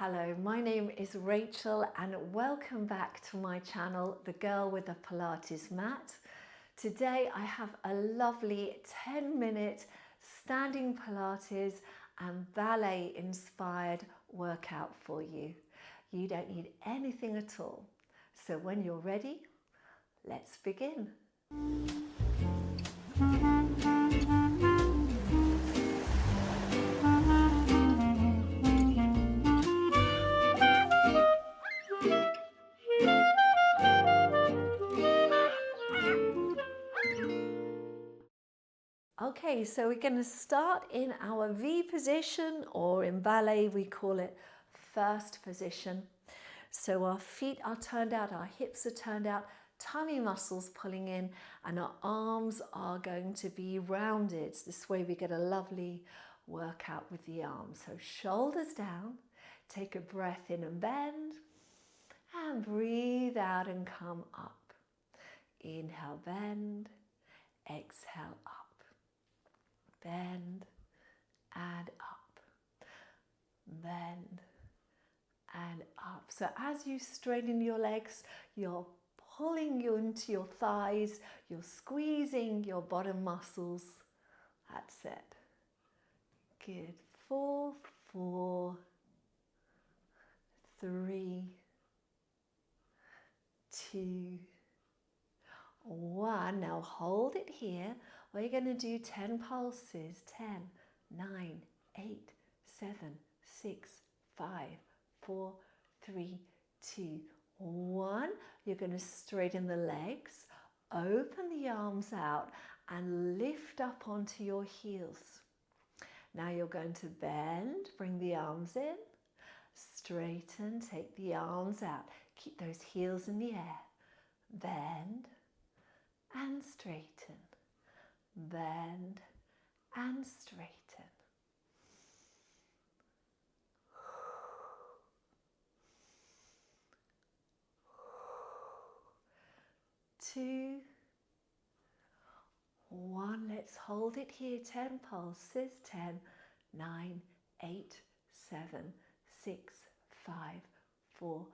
Hello, my name is Rachel and welcome back to my channel, The Girl with a Pilates Mat. Today I have a lovely 10-minute standing Pilates and ballet inspired workout for you. You don't need anything at all. So when you're ready, let's begin. Okay, so we're going to start in our V position, or in ballet we call it first position. So our feet are turned out, our hips are turned out, tummy muscles pulling in, and our arms are going to be rounded. This way we get a lovely workout with the arms. So shoulders down, take a breath in and bend, and breathe out and come up. Inhale, bend, exhale, up. Bend and up, bend and up. So as you straighten your legs, you're pulling you into your thighs, you're squeezing your bottom muscles. That's it. Good. 4, 4, 3, 2, 1. Now hold it here. We're going to do 10 pulses. 10, 9, 8, 7, 6, 5, 4, 3, 2, 1. You're going to straighten the legs, open the arms out and lift up onto your heels. Now you're going to bend, bring the arms in, straighten, take the arms out. Keep those heels in the air. Bend and straighten. Bend and straighten. Two, 1. Let's hold it here. 10 pulses. 10, 9, 8, 7, 6, 5, 4,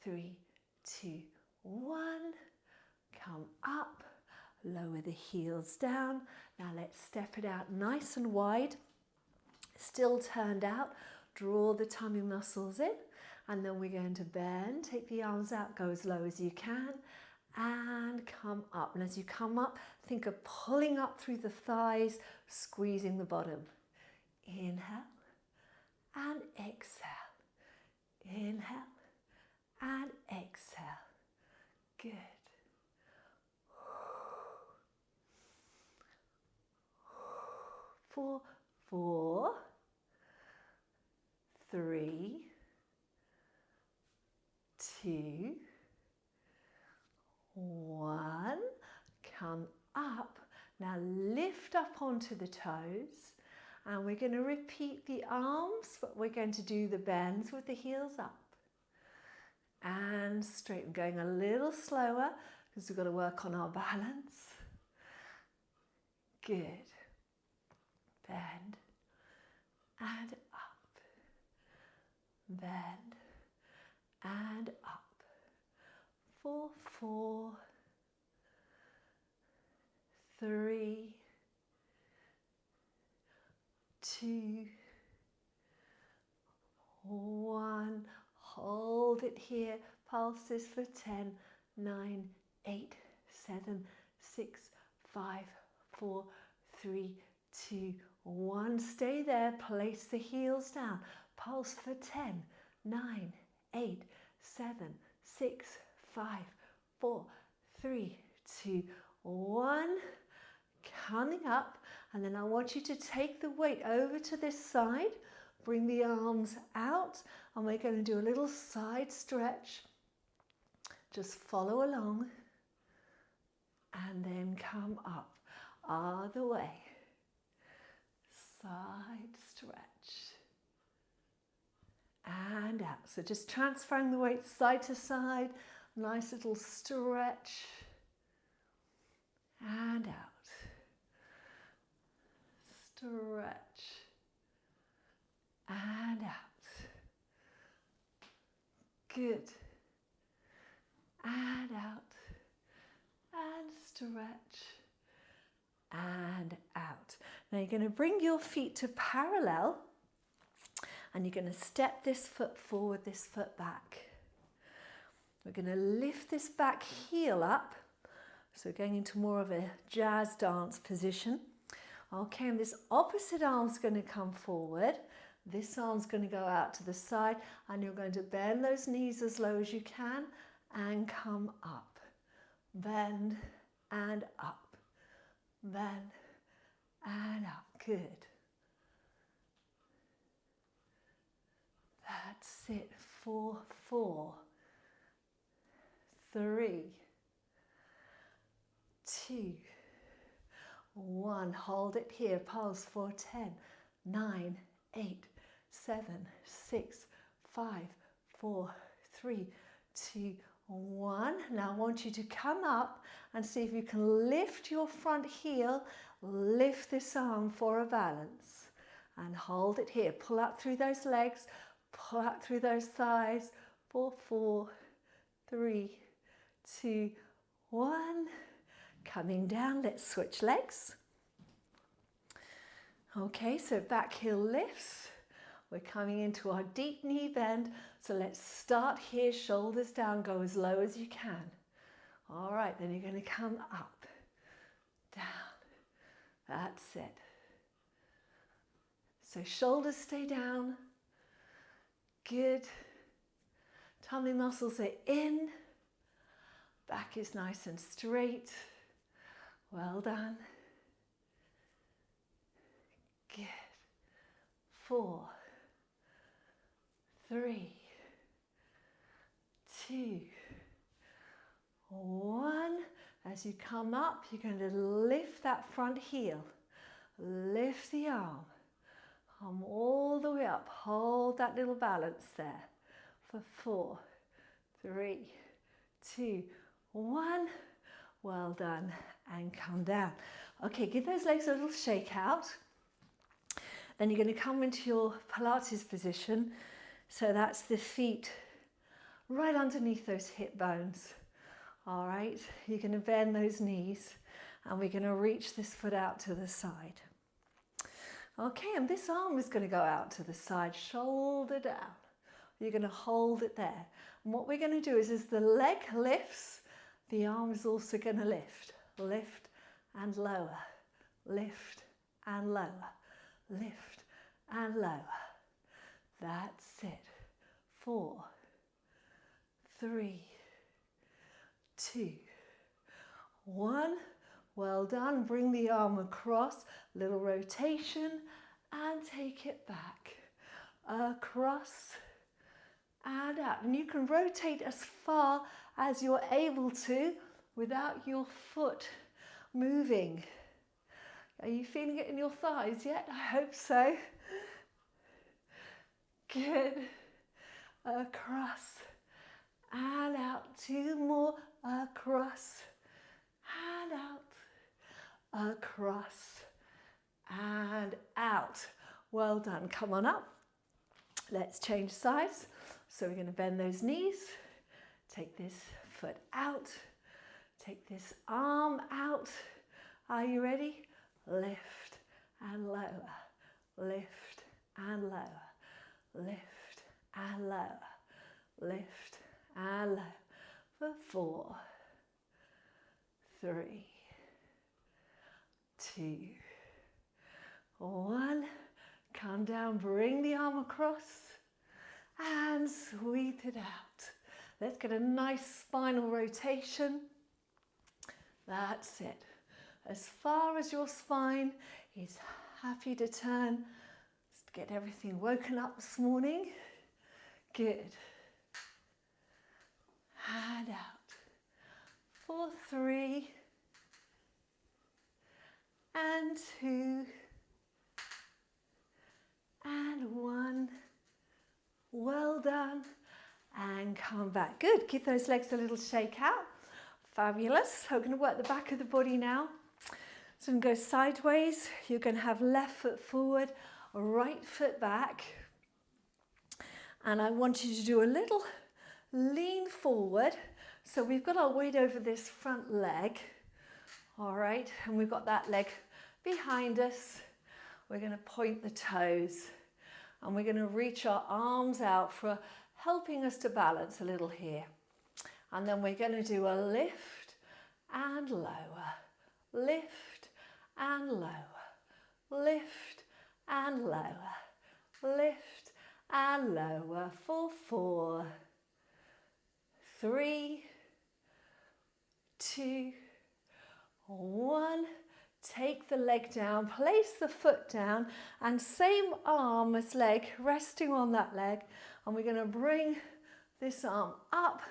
3, 2, 1. Come up. Lower the heels down. Now let's step it out nice and wide, still turned out. Draw the tummy muscles in, and then we're going to bend. Take the arms out, go as low as you can, and come up. And as you come up, think of pulling up through the thighs, squeezing the bottom. Inhale and exhale. Inhale and exhale. Good. 4, 4, 3, 2, 1. Come up. Now lift up onto the toes, and we're going to repeat the arms, but we're going to do the bends with the heels up. And straighten, going a little slower because we've got to work on our balance. Good. Bend and up, bend and up. 4, 4, 3, 2, 1. Hold it here. Pulses for 10, 9, 8, 7, 6, 5, 4, 3, 2, 1. Stay there. Place the heels down. Pulse for 10, 9, 8, 7, 6, 5, 4, 3, 2, 1. Coming up, and then I want you to take the weight over to this side. Bring the arms out, and we're going to do a little side stretch. Just follow along, and then come up. Other way. Side stretch and out. So just transferring the weight side to side, nice little stretch and out. Stretch and out. Good. And out. And stretch. And out. Now you're going to bring your feet to parallel and you're going to step this foot forward, this foot back. We're going to lift this back heel up. So going into more of a jazz dance position. Okay, and this opposite arm's going to come forward. This arm's going to go out to the side and you're going to bend those knees as low as you can and come up. Bend and up. Bend and up. Good. That's it. 4, 4, 3, 2, 1. Hold it here. Pulse for 10, 9, 8, 7, 6, 5, 4, 3, 2, 1. Now I want you to come up and see if you can lift your front heel, lift this arm for a balance and hold it here. Pull up through those legs, pull up through those thighs. 4, 4, 3, 2, 1. Coming down, let's switch legs. Okay, so back heel lifts. We're coming into our deep knee bend. So let's start here, shoulders down, go as low as you can. All right, then you're going to come up, down. That's it. So shoulders stay down. Good. Tummy muscles are in. Back is nice and straight. Well done. Good. 4, 3, 2, 1. As you come up, you're going to lift that front heel. Lift the arm. Come all the way up. Hold that little balance there. For 4, 3, 2, 1. Well done. And come down. Okay, give those legs a little shake out. Then you're going to come into your Pilates position. So that's the feet right underneath those hip bones. All right, you're going to bend those knees and we're going to reach this foot out to the side. Okay, and this arm is going to go out to the side, shoulder down. You're going to hold it there. And what we're going to do is as the leg lifts, the arm is also going to lift. Lift and lower. Lift and lower. Lift and lower. That's it. 4, 3, 2, 1. Well done. Bring the arm across. Little rotation and take it back. Across and out. And you can rotate as far as you're able to without your foot moving. Are you feeling it in your thighs yet? I hope so. Good. Across and out. 2 more. Across and out. Across and out. Well done. Come on up. Let's change sides. So we're going to bend those knees. Take this foot out. Take this arm out. Are you ready? Lift and lower. Lift and lower. Lift and lower. Lift and lower. For 4, 3, 2, 1. Come down, bring the arm across and sweep it out. Let's get a nice spinal rotation. That's it. As far as your spine is happy to turn. Just get everything woken up this morning. Good. And out. 4, 3 and 2 and 1. Well done. And come back. Good. Give those legs a little shake out. Fabulous. So we're going to work the back of the body now. So I'm going to go sideways. You're going to have left foot forward, right foot back. And I want you to do a little lean forward. So we've got our weight over this front leg. All right, and we've got that leg behind us. We're going to point the toes and we're going to reach our arms out for helping us to balance a little here. And then we're going to do a lift and lower, lift and lower, lift and lower, lift and lower for 4, 3, 2, 1. Take the leg down, place the foot down, and same arm as leg resting on that leg. And we're going to bring this arm up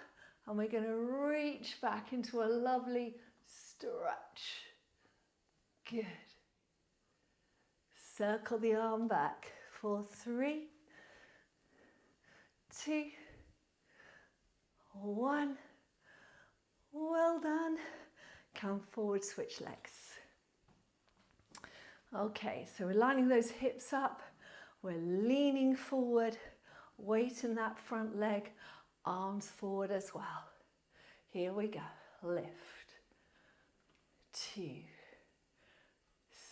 and we're going to reach back into a lovely stretch. Good. Circle the arm back for 3, 2, 1. Well done. Come forward, switch legs. Okay, so we're lining those hips up. We're leaning forward, weight in that front leg, arms forward as well. Here we go. Lift. 2,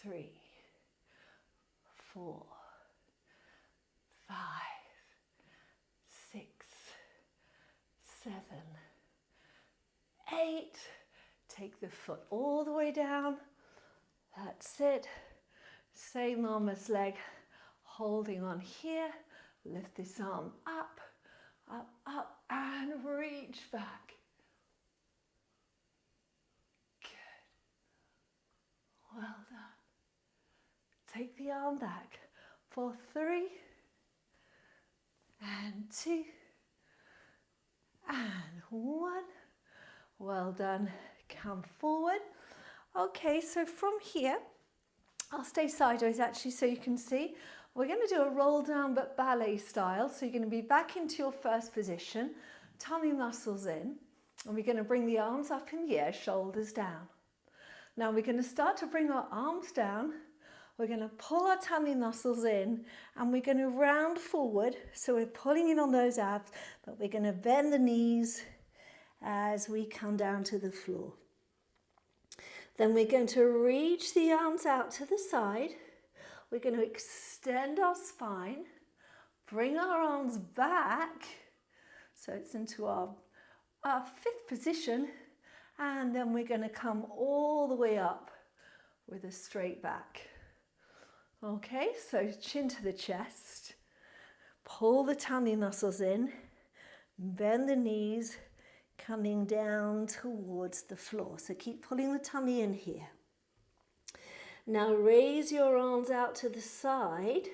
3, 4, 5, 6, 7, 8. Take the foot all the way down. That's it. Same arm as leg, holding on here. Lift this arm up, up, up, and reach back. Good. Well done. Take the arm back for 3, and 2, and 1. Well done. Come forward. Okay, so from here, I'll stay sideways actually so you can see. We're going to do a roll down but ballet style. So you're going to be back into your first position, tummy muscles in, and we're going to bring the arms up in the air, shoulders down. Now we're going to start to bring our arms down. We're going to pull our tummy muscles in and we're going to round forward. So we're pulling in on those abs, but we're going to bend the knees as we come down to the floor. Then we're going to reach the arms out to the side. We're going to extend our spine, bring our arms back, so it's into our 5th position, and then we're going to come all the way up with a straight back. Okay, so chin to the chest, pull the tummy muscles in, bend the knees, coming down towards the floor. So keep pulling the tummy in here. Now raise your arms out to the side,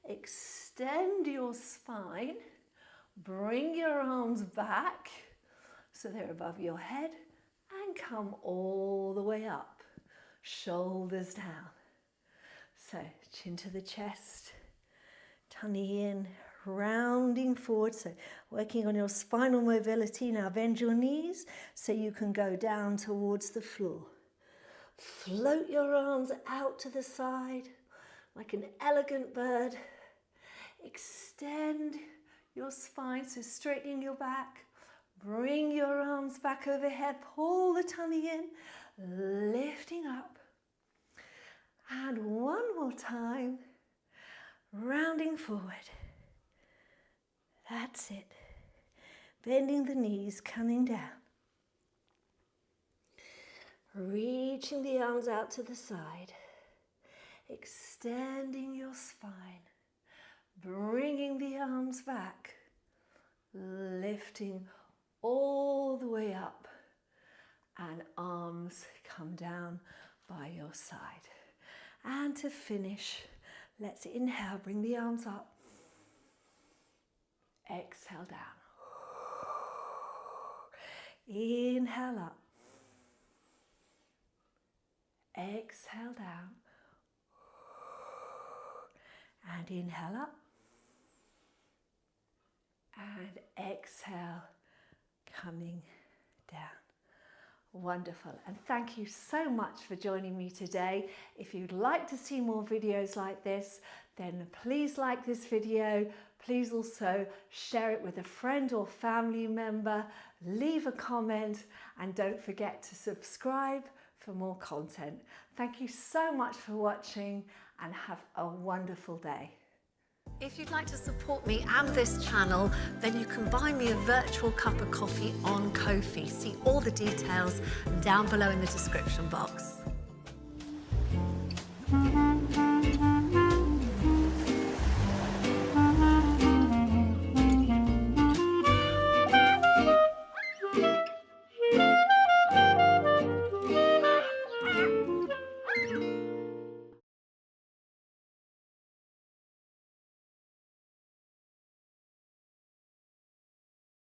extend your spine, bring your arms back so they're above your head and come all the way up, shoulders down. So chin to the chest, tummy in, rounding forward, so working on your spinal mobility. Now bend your knees so you can go down towards the floor. Float your arms out to the side like an elegant bird. Extend your spine, so straightening your back. Bring your arms back overhead, pull the tummy in, lifting up. And one more time, rounding forward. That's it. Bending the knees, coming down. Reaching the arms out to the side. Extending your spine. Bringing the arms back. Lifting all the way up. And arms come down by your side. And to finish, let's inhale, bring the arms up. Exhale down. Inhale up. Exhale down. And inhale up. And exhale, coming down. Wonderful, and thank you so much for joining me today. If you'd like to see more videos like this, then please like this video. Please also share it with a friend or family member, leave a comment, and don't forget to subscribe for more content. Thank you so much for watching and have a wonderful day. If you'd like to support me and this channel, then you can buy me a virtual cup of coffee on Ko-fi. See all the details down below in the description box.